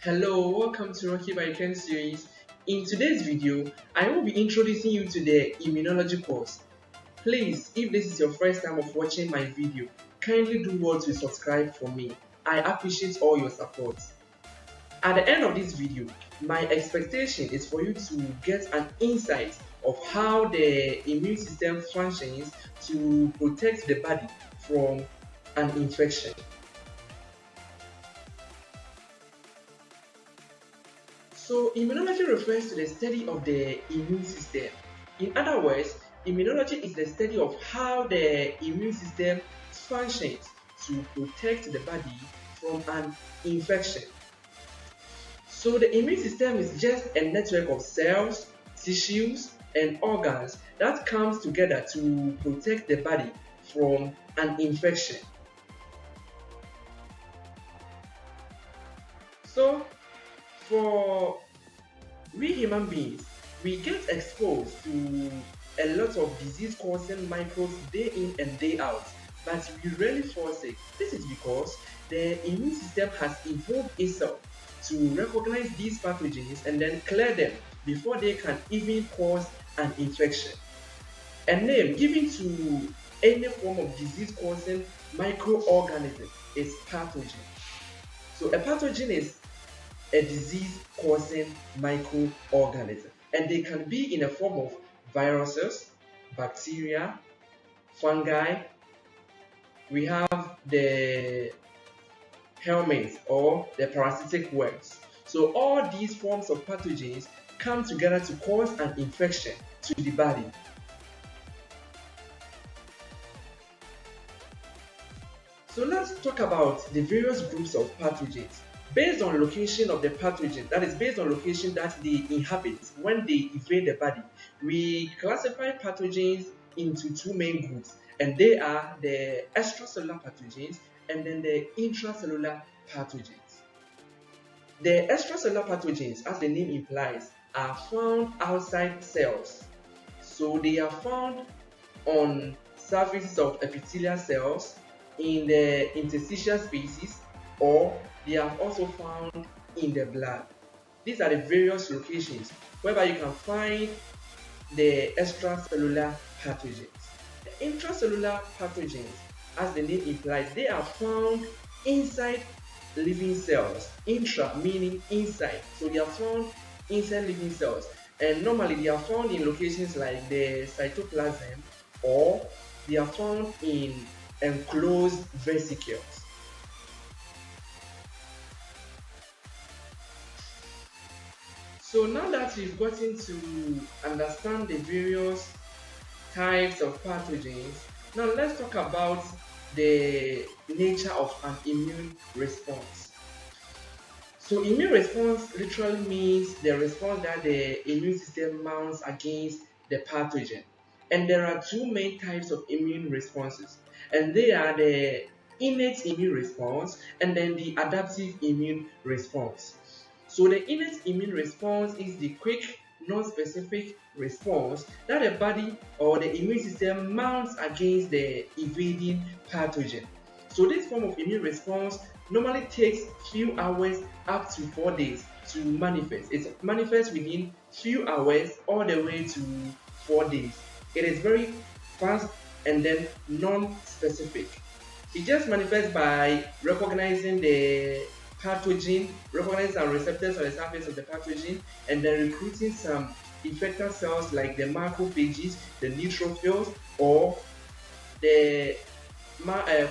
Hello, welcome to Rocky by Ken series. In today's video, I will be introducing you to the immunology course. Please, if this is your first time of watching my video, kindly do well to subscribe for me. I appreciate all your support. At the end of this video, my expectation is for you to get an insight of how the immune system functions to protect the body from an infection. So immunology refers to the study of the immune system. In other words, immunology is the study of how the immune system functions to protect the body from an infection. So the immune system is just a network of cells, tissues, and organs that comes together to protect the body from an infection. So for we human beings, we get exposed to a lot of disease-causing microbes day in and day out, but we rarely fall sick. This is because the immune system has evolved itself to recognize these pathogens and then clear them before they can even cause an infection. A name given to any form of disease-causing microorganism is pathogen. So a pathogen is a disease-causing microorganism, and they can be in a form of viruses, bacteria, fungi. We have the helminths or the parasitic worms. So all these forms of pathogens come together to cause an infection to the body. So let's talk about the various groups of pathogens. Based on location of the pathogen, that is based on location that they inhabit when they invade the body, we classify pathogens into two main groups, and they are the extracellular pathogens and then the intracellular pathogens. The extracellular pathogens, as the name implies, are found outside cells. So they are found on surfaces of epithelial cells, in the interstitial spaces, or they are also found in the blood. These are the various locations whereby you can find the extracellular pathogens. The intracellular pathogens, as the name implies, they are found inside living cells. Intra meaning inside, so they are found inside living cells, and normally they are found in locations like the cytoplasm, or they are found in enclosed vesicles. So now that we've gotten to understand the various types of pathogens, now let's talk about the nature of an immune response. So immune response literally means the response that the immune system mounts against the pathogen. And there are two main types of immune responses, and they are the innate immune response and then the adaptive immune response. So the innate immune response is the quick, non-specific response that the body or the immune system mounts against the invading pathogen. So this form of immune response normally takes few hours up to 4 days to manifest. It manifests within few hours all the way to 4 days. It is very fast and then non-specific. It just manifests by recognizing the pathogen, recognizing some receptors on the surface of the pathogen, and then recruiting some effector cells like the macrophages, the neutrophils, or the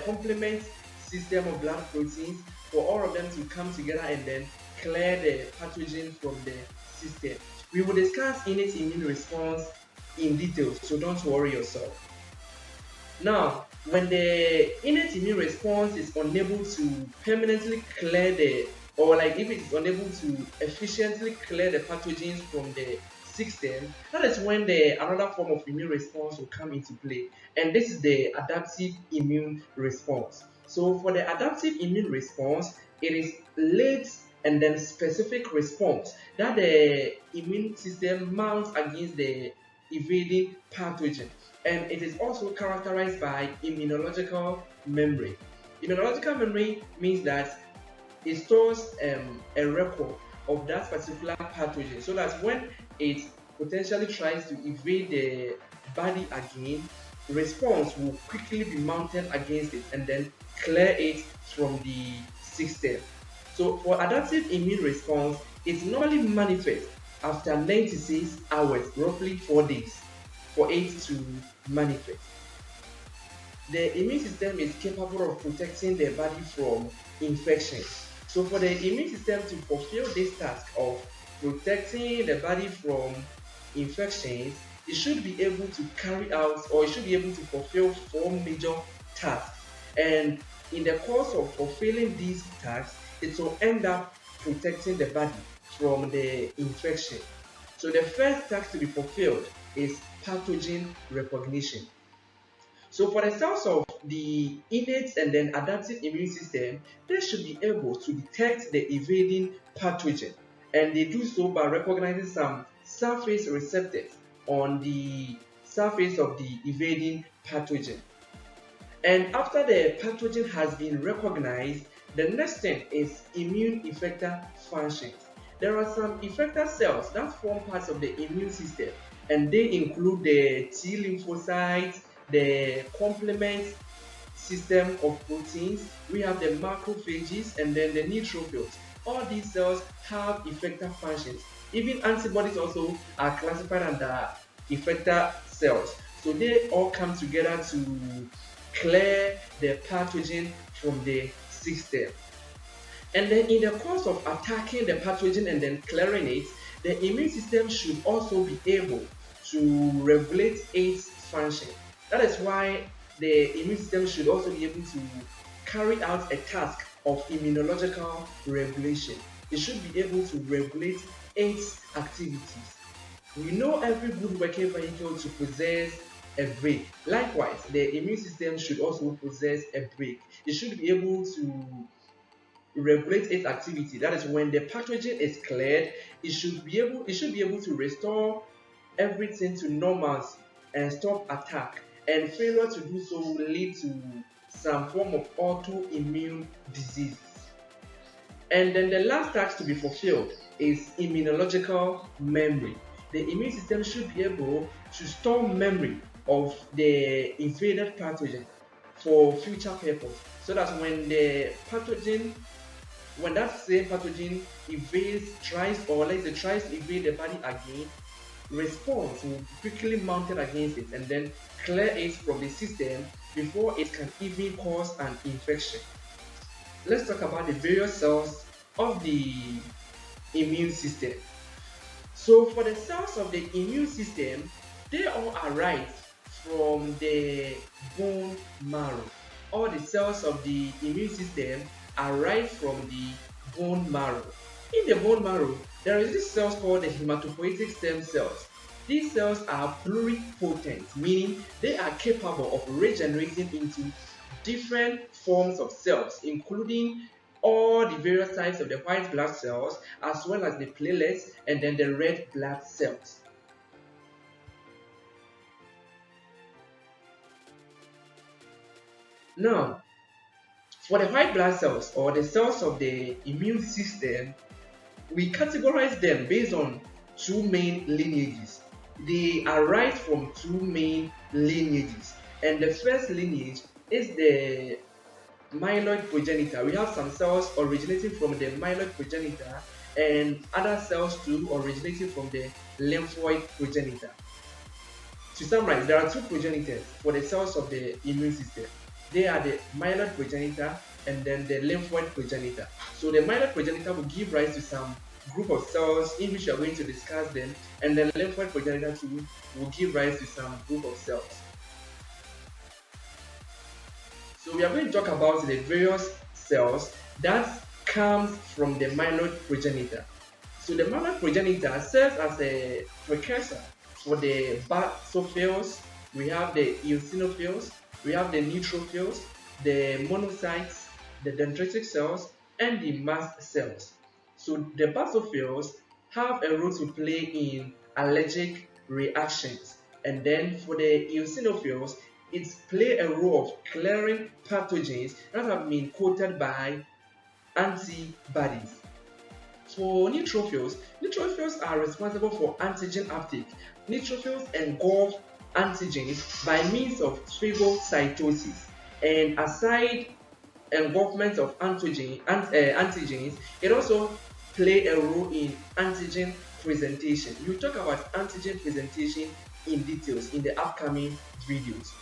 complement system of blood proteins, for all of them to come together and then clear the pathogen from the system. We will discuss innate immune response in detail, so don't worry yourself. Now, when the innate immune response is unable to permanently clear or like if it is unable to efficiently clear the pathogens from the system, that is when another form of immune response will come into play, and this is the adaptive immune response. So for the adaptive immune response, it is late and then specific response that the immune system mounts against the invading pathogen, and it is also characterized by immunological memory. Immunological memory means that it stores a record of that particular pathogen, so that when it potentially tries to invade the body again, response will quickly be mounted against it and then clear it from the system. So for adaptive immune response, it normally manifests after 96 hours, roughly 4 days, for it to manifest. The immune system is capable of protecting the body from infection. So for the immune system to fulfill this task of protecting the body from infections, it should be able to carry out, or it should be able to fulfill four major tasks. And in the course of fulfilling these tasks, it will end up protecting the body from the infection. So the first task to be fulfilled is pathogen recognition. So for the cells of the innate and then adaptive immune system, they should be able to detect the invading pathogen, and they do so by recognizing some surface receptors on the surface of the invading pathogen. And after the pathogen has been recognized, the next thing is immune effector functions. There are some effector cells that form parts of the immune system, and they include the T lymphocytes, the complement system of proteins, we have the macrophages, and then the neutrophils. All these cells have effector functions. Even antibodies also are classified under effector cells. So they all come together to clear the pathogen from the system. And then in the course of attacking the pathogen and then clearing it, the immune system should also be able to regulate its function. That is why the immune system should also be able to carry out a task of immunological regulation. It should be able to regulate its activities. We know every good working vehicle to possess a brake. Likewise, the immune system should also possess a brake. It should be able to regulate its activity. That is, when the pathogen is cleared, it should be able to restore everything to normalcy and stop attack. And failure to do so will lead to some form of autoimmune disease. And then the last task to be fulfilled is immunological memory. The immune system should be able to store memory of the invaded pathogen for future purpose, so that when that same pathogen tries to invade the body again, response will quickly mount it against it and then clear it from the system before it can even cause an infection. Let's talk about the various cells of the immune system. So for the cells of the immune system, they all arise from the bone marrow. All the cells of the immune system arise from the bone marrow. In the bone marrow, there is this cells called the hematopoietic stem cells. These cells are pluripotent, meaning they are capable of regenerating into different forms of cells, including all the various types of the white blood cells, as well as the platelets and then the red blood cells. Now, for the white blood cells or the cells of the immune system, we categorize them based on two main lineages. They arise from two main lineages, and the first lineage is the myeloid progenitor. We have some cells originating from the myeloid progenitor and other cells too originating from the lymphoid progenitor. To summarize, there are two progenitors for the cells of the immune system. They are the myeloid progenitor and then the lymphoid progenitor. So the myeloid progenitor will give rise to some group of cells in which we are going to discuss them, and the lymphoid progenitor too will give rise to some group of cells. So we are going to talk about the various cells that comes from the myeloid progenitor. So the myeloid progenitor serves as a precursor for the basophils. We have the eosinophils, we have the neutrophils, the monocytes, the dendritic cells, and the mast cells. So the basophils have a role to play in allergic reactions, and then for the eosinophils, it play a role of clearing pathogens that have been coated by antibodies. For neutrophils are responsible for antigen uptake. Neutrophils engulf antigens by means of phagocytosis, and aside engulfment of antigens, it also play a role in antigen presentation. We'll talk about antigen presentation in details in the upcoming videos.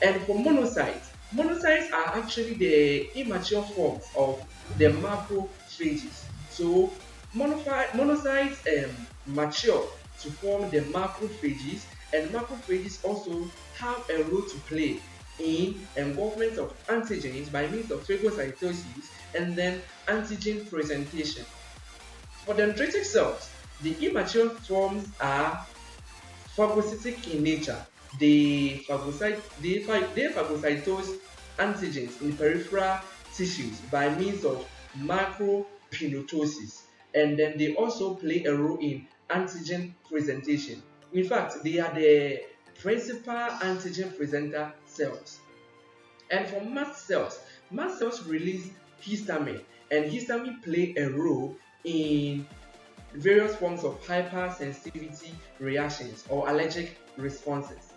And for monocytes are actually the immature forms of the macrophages. So monocytes mature to form the macrophages, and macrophages also have a role to play in engulfment of antigens by means of phagocytosis and then antigen presentation. For dendritic cells, the immature forms are phagocytic in nature. They phagocytose antigens in peripheral tissues by means of macropinotosis, and then they also play a role in antigen presentation. In fact, they are the principal antigen presenter cells. And for mast cells release histamine, and histamine play a role in various forms of hypersensitivity reactions or allergic responses.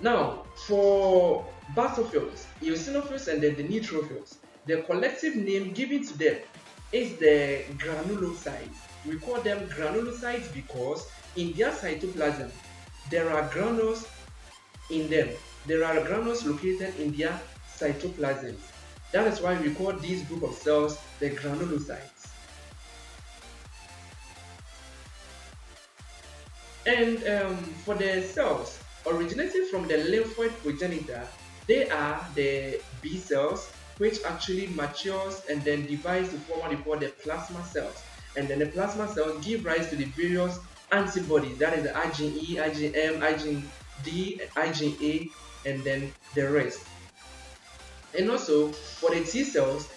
Now, for basophils, eosinophils, and then the neutrophils, the collective name given to them is the granulocytes. We call them granulocytes because in their cytoplasm there are granules in them. There are granules located in their cytoplasms. That is why we call this group of cells the granulocytes. And for the cells originating from the lymphoid progenitor, they are the B cells, which actually matures and then divides to form what we call the plasma cells. And then the plasma cells give rise to the various antibodies, that is the IgE, IgM, IgD, IgA, and then the rest. And also for the T cells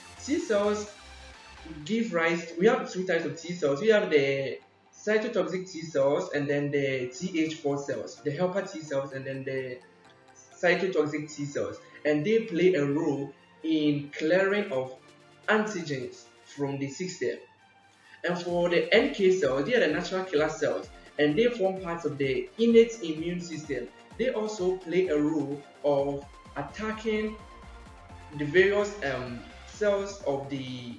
give rise, we have two types of T cells. We have the cytotoxic T cells and then the Th4 cells, the helper T cells and then the cytotoxic T cells, and they play a role in clearing of antigens from the system. And for the NK cells, they are the natural killer cells and they form parts of the innate immune system. They also play a role of attacking the various cells of the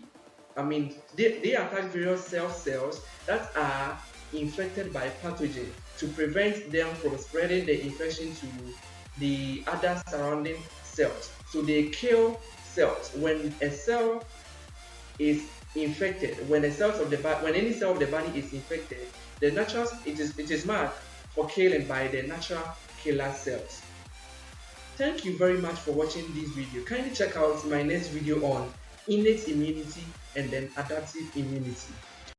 they attack various cells that are infected by pathogens to prevent them from spreading the infection to the other surrounding cells. So they kill cells. When a cell is infected, when any cell of the body is infected, it is marked for killing by the natural killer cells. Thank you very much for watching this video. Kindly check out my next video on innate immunity and then adaptive immunity.